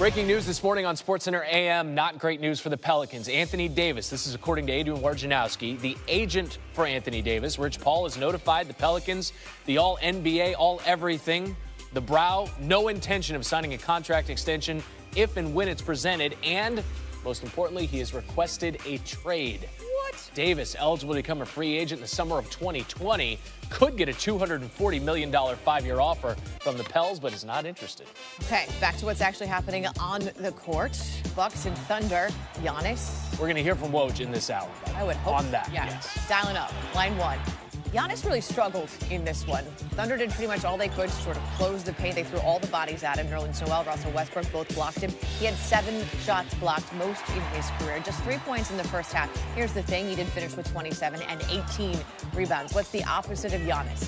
Breaking news this morning on SportsCenter AM. Not great news for the Pelicans. Anthony Davis, this is according to Adrian Wojnarowski, the agent for Anthony Davis. Rich Paul has notified the Pelicans, the all-NBA, all-everything, the Brow, no intention of signing a contract extension if and when it's presented. And, most importantly, he has requested a trade. What? Davis, eligible to become a free agent in the summer of 2020, could get a $240 million five-year offer from the Pels, but is not interested. Okay, back to what's actually happening on the court. Bucks and Thunder. Giannis. We're going to hear from Woj in this hour. I would hope on that. Yes. Dialing up. Line one. Giannis really struggled in this one. Thunder did pretty much all they could to sort of close the paint. They threw all the bodies at him. Nerlens Noel, Russell Westbrook both blocked him. He had 7 shots blocked, most in his career. Just 3 points in the first half. Here's the thing. He did finish with 27 and 18 rebounds. What's the opposite of Giannis?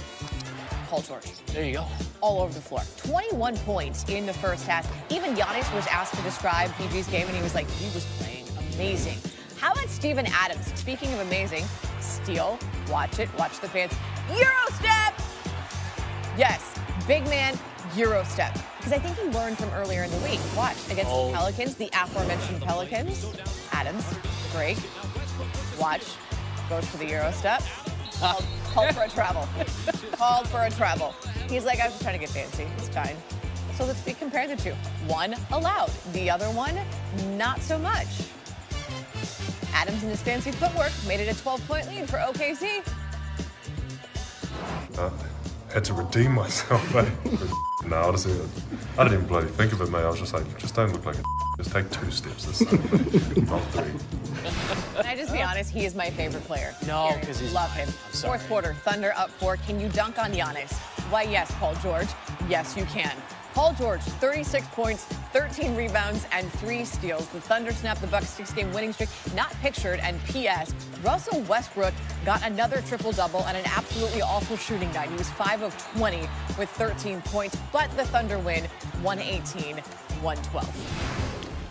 Paul George. There you go. All over the floor. 21 points in the first half. Even Giannis was asked to describe PG's game, and he was like, he was playing amazing. How about Steven Adams? Speaking of amazing, steal, watch it, watch the fans. Euro step! Yes, big man, Euro step. Because I think he learned from earlier in the week. Watch, against the Pelicans, the aforementioned Pelicans. Adams, break, watch, goes for the Euro step. Called for a travel. Called for a travel. He's like, I was just trying to get fancy. It's fine. So let's compare the two. One allowed. The other one, not so much. Adams and his fancy footwork made it a 12-point lead for OKC. Had to redeem myself, mate. No, honestly, I didn't even bloody think of it, mate. I was just like, just don't look like a just take 2 steps this time, not 3. Can I just be honest? He is my favorite player. No, because he's... Love him. Fourth quarter, Thunder up 4. Can you dunk on Giannis? Why, yes, Paul George. Yes, you can. Paul George, 36 points, 13 rebounds, and 3 steals. The Thunder snapped the Bucks' 6-game winning streak. Not pictured. And P.S. Russell Westbrook got another triple-double and an absolutely awful shooting night. He was 5 of 20 with 13 points. But the Thunder win 118-112.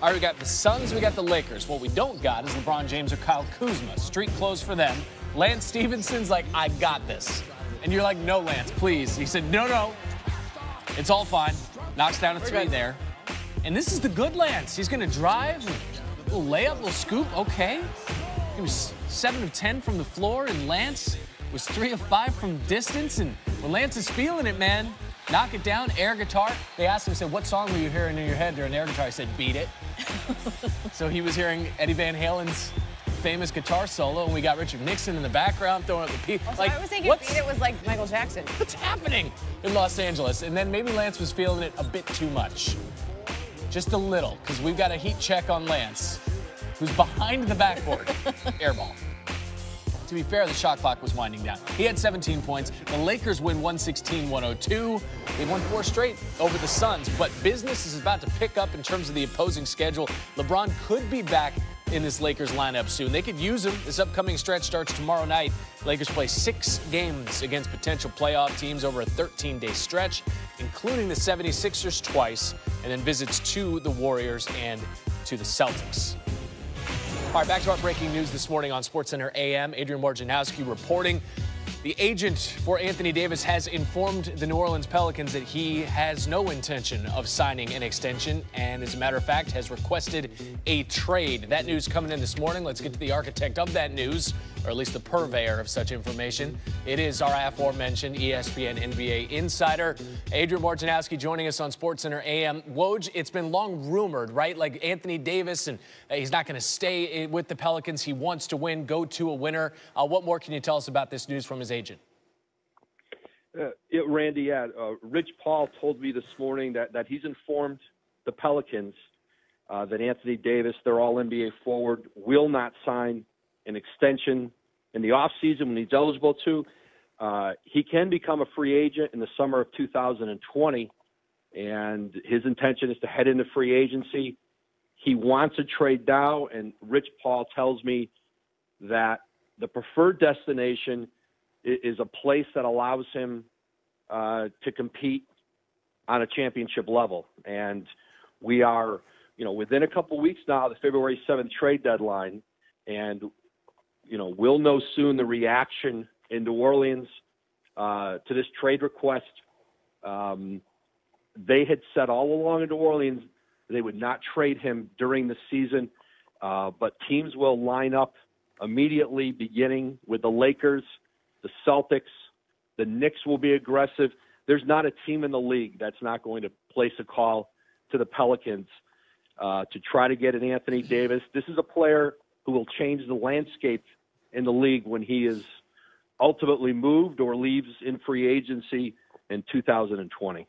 All right, we got the Suns, we got the Lakers. What we don't got is LeBron James or Kyle Kuzma. Street clothes for them. Lance Stevenson's like, I got this. And you're like, no, Lance, please. He said, no. It's all fine. Knocks down a 3 there. And this is the good Lance. He's going to drive, a little layup, a little scoop. Okay. He was 7 of 10 from the floor, and Lance was 3 of 5 from distance. And when Lance is feeling it, man, knock it down, air guitar. They asked him, said, what song were you hearing in your head during air guitar? He said, Beat It. So he was hearing Eddie Van Halen's famous guitar solo, and we got Richard Nixon in the background throwing up the P. Also, I was thinking Beat It was like Michael Jackson. What's happening in Los Angeles? And then maybe Lance was feeling it a bit too much. Just a little, because we've got a heat check on Lance, who's behind the backboard. Airball. To be fair, the shot clock was winding down. He had 17 points. The Lakers win 116-102. They won 4 straight over the Suns, but business is about to pick up in terms of the opposing schedule. LeBron could be back in this Lakers lineup soon. They could use him. This upcoming stretch starts tomorrow night. Lakers play 6 games against potential playoff teams over a 13-day stretch, including the 76ers twice, and then visits to the Warriors and to the Celtics. All right, back to our breaking news this morning on SportsCenter AM. Adrian Wojnarowski reporting. The agent for Anthony Davis has informed the New Orleans Pelicans that he has no intention of signing an extension and, as a matter of fact, has requested a trade. That news coming in this morning. Let's get to the architect of that news, or at least the purveyor of such information. It is our aforementioned ESPN NBA insider, Adrian Wojnarowski, joining us on SportsCenter AM. Woj, it's been long rumored, right? Like Anthony Davis, and he's not going to stay with the Pelicans. He wants to win, go to a winner. What more can you tell us about this news from his agent? Randy, Rich Paul told me this morning that he's informed the Pelicans that Anthony Davis, their all-NBA forward, will not sign an extension in the offseason when he's eligible to. He can become a free agent in the summer of 2020, and his intention is to head into free agency. He wants a trade now, and Rich Paul tells me that the preferred destination is a place that allows him to compete on a championship level. And we are, within a couple weeks now, the February 7th trade deadline, and, we'll know soon the reaction in New Orleans to this trade request. They had said all along in New Orleans They would not trade him during the season, but teams will line up immediately, beginning with the Lakers, the Celtics. The Knicks will be aggressive. There's not a team in the league that's not going to place a call to the Pelicans to try to get an Anthony Davis. This is a player who will change the landscape in the league when he is ultimately moved or leaves in free agency in 2020.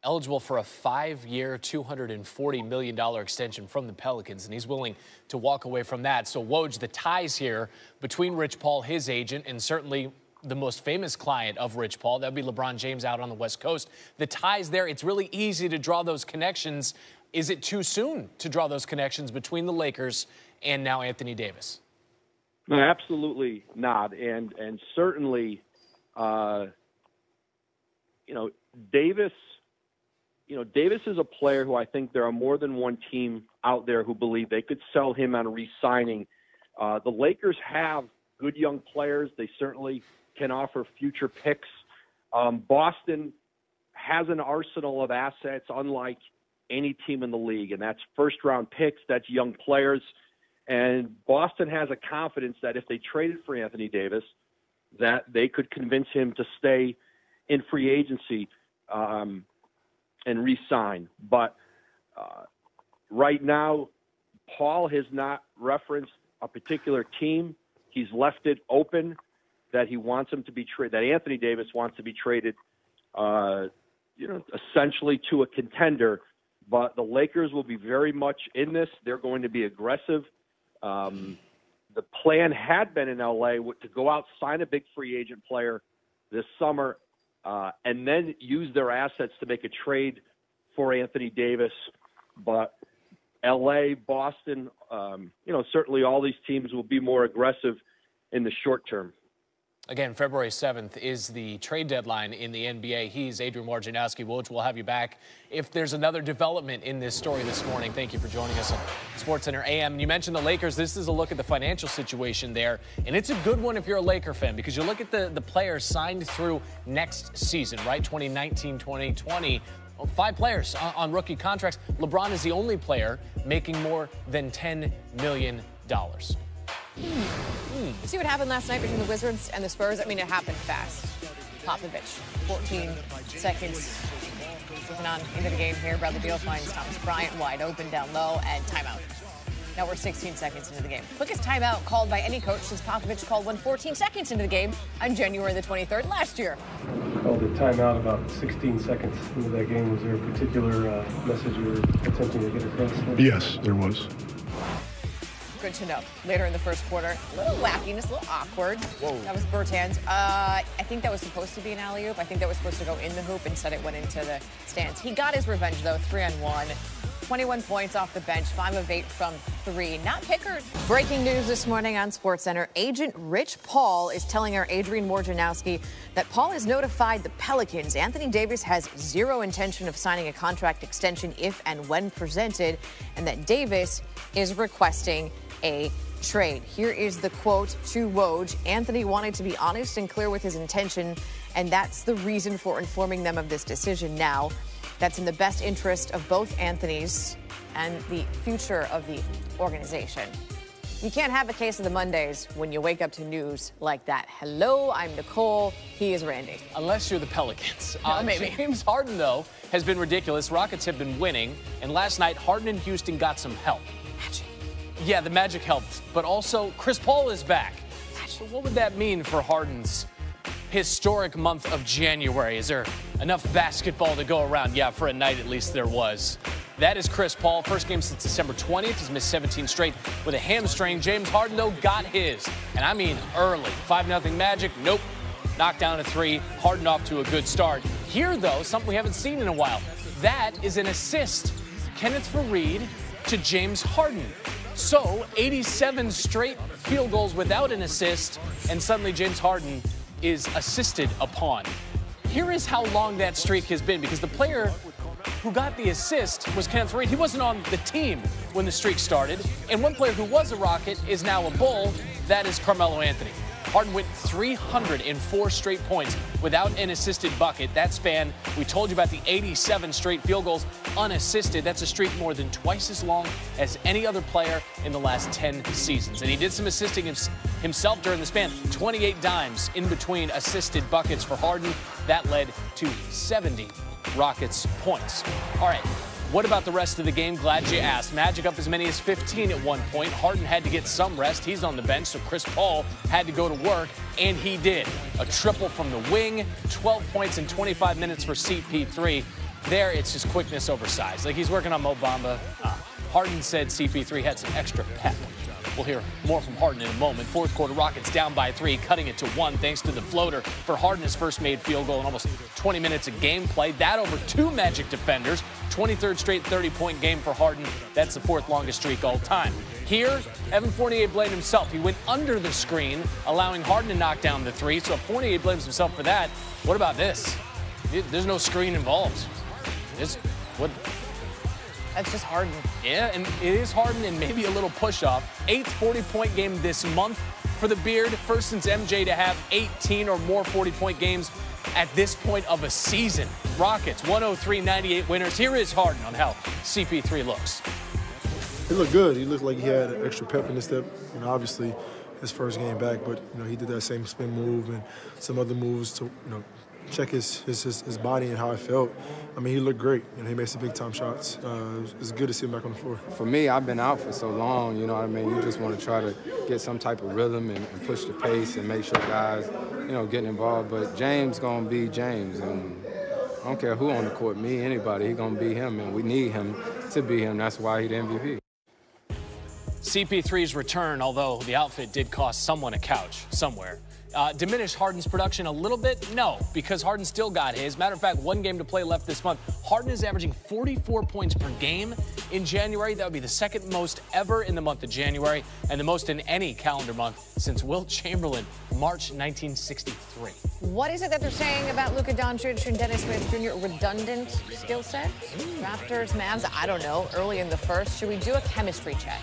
Eligible for a 5-year, $240 million extension from the Pelicans, and he's willing to walk away from that. So, Woj, the ties here between Rich Paul, his agent, and certainly the most famous client of Rich Paul, that would be LeBron James out on the West Coast. The ties there, it's really easy to draw those connections. Is it too soon to draw those connections between the Lakers and now Anthony Davis? No, absolutely not. And certainly, Davis is a player who I think there are more than one team out there who believe they could sell him on re-signing. The Lakers have good young players. They certainly can offer future picks. Boston has an arsenal of assets unlike any team in the league, and that's first-round picks, that's young players. And Boston has a confidence that if they traded for Anthony Davis, that they could convince him to stay in free agency and re-sign. But right now, Paul has not referenced a particular team. He's left it open that he wants him to be traded, that Anthony Davis wants to be traded, essentially to a contender. But the Lakers will be very much in this. They're going to be aggressive. The plan had been in LA to go out, sign a big free agent player this summer, and then use their assets to make a trade for Anthony Davis. But LA, Boston, certainly all these teams will be more aggressive in the short term. Again, February 7th is the trade deadline in the NBA. He's Adrian Wojnarowski. Woj, we'll have you back if there's another development in this story this morning. Thank you for joining us on SportsCenter AM. You mentioned the Lakers. This is a look at the financial situation there, and it's a good one if you're a Laker fan because you look at the players signed through next season, right, 2019, 2020. 5 players on rookie contracts. LeBron is the only player making more than $10 million. See what happened last night between the Wizards and the Spurs? I mean, it happened fast. Popovich, 14 seconds moving on into the game here. Bradley Beal finds Thomas Bryant wide open down low and timeout. Now we're 16 seconds into the game. Quickest timeout called by any coach since Popovich called one 14 seconds into the game on January the 23rd last year. Called a timeout about 16 seconds into that game. Was there a particular message you were attempting to get across there? Yes, there was. Good to know. Later in the first quarter, a little wackiness, a little awkward. Whoa. That was Bertans. I think that was supposed to be an alley-oop. I think that was supposed to go in the hoop. Instead, it went into the stands. He got his revenge, though, 3-on-1. 21 points off the bench, 5 of 8 from 3. Not Pickard. Breaking news this morning on SportsCenter. Agent Rich Paul is telling our Adrian Wojnarowski that Paul has notified the Pelicans Anthony Davis has zero intention of signing a contract extension if and when presented, and that Davis is requesting a trade. Here is the quote to Woj. Anthony wanted to be honest and clear with his intention, and that's the reason for informing them of this decision now. That's in the best interest of both Anthony's and the future of the organization. You can't have a case of the Mondays when you wake up to news like that. Hello, I'm Nicole. He is Randy. Unless you're the Pelicans. Maybe. James Harden, though, has been ridiculous. Rockets have been winning, and last night Harden and Houston got some help. Magic. Yeah, the magic helped, but also Chris Paul is back. So what would that mean for Harden's historic month of January? Is there enough basketball to go around? Yeah, for a night at least there was. That is Chris Paul. First game since December 20th. He's missed 17 straight with a hamstring. James Harden, though, got his. And I mean early. 5-0 Magic. Nope. Knocked down a 3. Harden off to a good start. Here, though, something we haven't seen in a while. That is an assist. Kenneth Faried to James Harden. So 87 straight field goals without an assist, and suddenly James Harden is assisted upon. Here is how long that streak has been, because the player who got the assist was Kenneth Faried. He wasn't on the team when the streak started, and one player who was a Rocket is now a Bull. That is Carmelo Anthony. Harden went 304 straight points without an assisted bucket. That span, we told you about the 87 straight field goals unassisted. That's a streak more than twice as long as any other player in the last 10 seasons. And he did some assisting himself during the span. 28 dimes in between assisted buckets for Harden. That led to 70 Rockets points. All right. What about the rest of the game? Glad you asked. Magic up as many as 15 at one point. Harden had to get some rest. He's on the bench, so Chris Paul had to go to work, and he did. A triple from the wing, 12 points in 25 minutes for CP3. There, it's just quickness over size. Like he's working on Mo Bamba. Harden said CP3 had some extra pep. We'll hear more from Harden in a moment. Fourth quarter, Rockets down by 3, cutting it to 1 thanks to the floater for Harden, his first made field goal in almost 20 minutes of gameplay. That over 2 Magic defenders. 23rd straight 30-point game for Harden. That's the 4th longest streak all time. Here, Evan Fournier blamed himself. He went under the screen, allowing Harden to knock down the 3. So if Fournier blames himself for that, what about this? There's no screen involved. That's just Harden. Yeah, and it is Harden and maybe a little push-off. 8th 40-point game this month for the Beard. First since MJ to have 18 or more 40-point games at this point of a season. Rockets, 103-98 winners. Here is Harden on how CP3 looks. He looked good. He looked like he had an extra pep in his step. You know, obviously his first game back, but you know he did that same spin move and some other moves to check his body and how it felt. I mean, he looked great. You know, he made some big-time shots. It was good to see him back on the floor. For me, I've been out for so long, you know what I mean? You just want to try to get some type of rhythm and push the pace and make sure guys, getting involved. But James going to be James. And I don't care who on the court, me, anybody, he's going to be him. And we need him to be him. That's why he's the MVP. CP3's return, although the outfit did cost someone a couch somewhere. Diminish Harden's production a little bit? No, because Harden still got his. Matter of fact, 1 game to play left this month. Harden is averaging 44 points per game in January. That would be the 2nd most ever in the month of January and the most in any calendar month since Wilt Chamberlain, March 1963. What is it that they're saying about Luka Doncic and Dennis Smith Jr.? Redundant skill set? Raptors, Mavs, I don't know. Early in the first, should we do a chemistry check?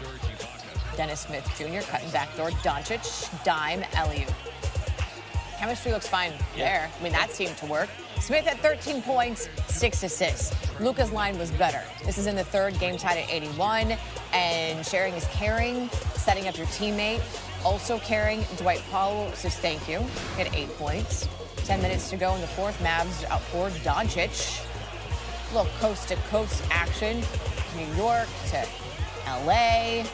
Dennis Smith Jr. cutting backdoor. Doncic, dime, alley-oop. Chemistry looks fine there. I mean, that seemed to work. Smith had 13 points, 6 assists. Luka's line was better. This is in the 3rd, game tied at 81. And sharing is caring, setting up your teammate. Also caring, Dwight Powell says thank you. He had 8 points. 10 minutes to go in the 4th. Mavs out for Doncic. A little coast-to-coast action. New York to L.A.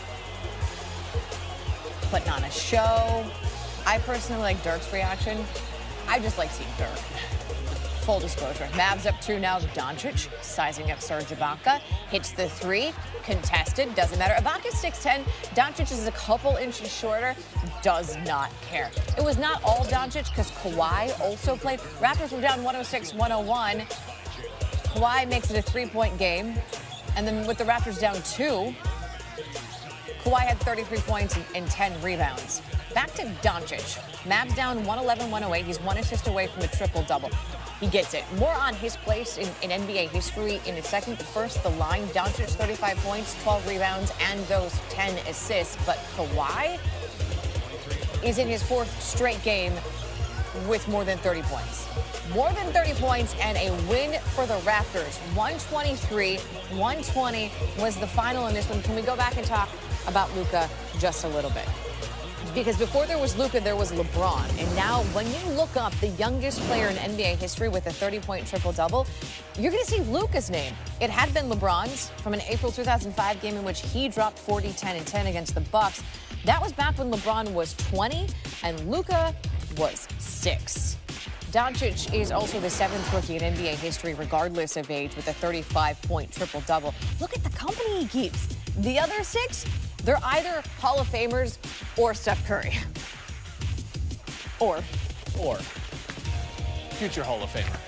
Putting on a show. I personally like Dirk's reaction. I just like seeing Dirk. Full disclosure. Mavs up 2 now. Doncic sizing up Serge Ibaka. Hits the 3. Contested. Doesn't matter. Ibaka's 6'10". Doncic is a couple inches shorter. Does not care. It was not all Doncic because Kawhi also played. Raptors were down 106-101. Kawhi makes it a 3-point game. And then with the Raptors down 2, Kawhi had 33 points and 10 rebounds. Back to Doncic. Mavs down 111-108. He's 1 assist away from a triple-double. He gets it. More on his place in NBA history in a second. First, the line. Doncic, 35 points, 12 rebounds, and those 10 assists. But Kawhi is in his 4th straight game with more than 30 points. More than 30 points and a win for the Raptors. 123-120 was the final in this one. Can we go back and talk about Luka just a little bit? Because before there was Luka, there was LeBron. And now when you look up the youngest player in NBA history with a 30-point triple-double, you're going to see Luka's name. It had been LeBron's from an April 2005 game in which he dropped 40, 10, and 10 against the Bucks. That was back when LeBron was 20 and Luka was 6. Doncic is also the 7th rookie in NBA history, regardless of age, with a 35-point triple-double. Look at the company he keeps. The other 6, they're either Hall of Famers or Steph Curry. Or future Hall of Famer.